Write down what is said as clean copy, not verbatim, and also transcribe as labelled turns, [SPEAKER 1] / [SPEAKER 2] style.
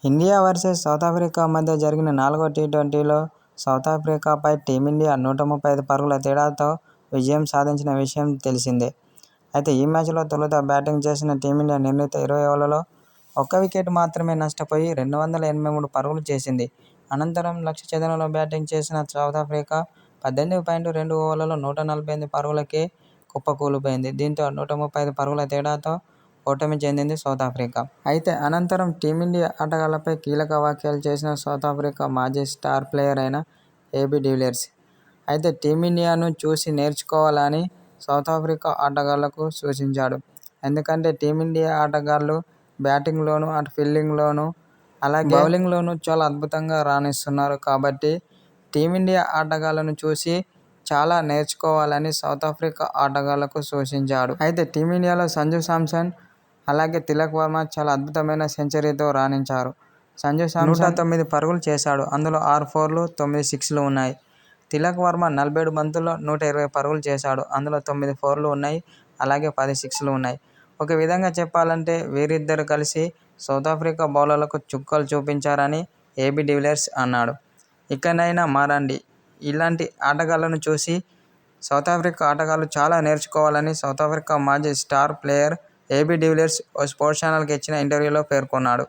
[SPEAKER 1] India versus south Africa మధ్య జరిగిన 4వ టీ20లో సౌత్ ఆఫ్రికాపై టీమిండియా 135 పరుగుల తేడాతో విజయం సాధించిన విషయం తెలిసిందే. అయితే ఈ మ్యాచ్లో తొలుత బ్యాటింగ్ చేసిన టీమిండియా నిర్ణీత 20 ఓవర్లలో ఒక్క వికెట్ మాత్రమే నష్టపోయి 283 పరుగులు చేసింది. అనంతరం లక్ష్య ఛేదనలో బ్యాటింగ్ చేసిన సౌత్ ఆఫ్రికా 18.2 ఓవర్లలో 148 పరుగులకే కుప్పకూలిపోయింది. దీంతో 135 పరుగుల తేడాతో ఓటమి చెందింది సౌత్ ఆఫ్రికా. అయితే అనంతరం టీమిండియా ఆటగాళ్లపై కీలక వ్యాఖ్యలు చేసిన సౌత్ ఆఫ్రికా మాజీ స్టార్ ప్లేయర్ అయిన ఏబీ డివిలియర్స్ అయితే టీమిండియాను చూసి నేర్చుకోవాలని సౌత్ ఆఫ్రికా ఆటగాళ్లకు సూచించాడు. ఎందుకంటే టీమిండియా ఆటగాళ్లు బ్యాటింగ్లోనూ, అటు ఫీల్డింగ్లోనూ, అలాగే బౌలింగ్లోనూ చాలా అద్భుతంగా రాణిస్తున్నారు. కాబట్టి టీమిండియా ఆటగాళ్లను చూసి చాలా నేర్చుకోవాలని సౌత్ ఆఫ్రికా ఆటగాళ్లకు సూచించాడు. అయితే టీమిండియాలో సంజు శాంసన్, అలాగే తిలక్ వర్మ చాలా అద్భుతమైన సెంచరీతో రాణించారు. సంజు శాంసన్ 109 పరుగులు చేశాడు. అందులో 6 ఫోర్లు, 9 సిక్స్లు ఉన్నాయి. తిలక్ వర్మ 47 బంతుల్లో 120 పరుగులు చేశాడు. అందులో 9 ఫోర్లు ఉన్నాయి, అలాగే 10 సిక్స్లు ఉన్నాయి. ఒక విధంగా చెప్పాలంటే వీరిద్దరూ కలిసి సౌత్ ఆఫ్రికా బౌలర్లకు చుక్కలు చూపించారని ఏబీ డివిలియర్స్ అన్నాడు. ఇకనైనా మారండి, ఇలాంటి ఆటగాళ్లను చూసి సౌత్ ఆఫ్రికా ఆటగాళ్లు చాలా నేర్చుకోవాలని సౌత్ ఆఫ్రికా మాజీ స్టార్ ప్లేయర్ ఏబీ డివిలియర్స్ ఓ స్పోర్ట్స్ ఛానల్కి ఇచ్చిన ఇంటర్వ్యూలో పేర్కొన్నాడు.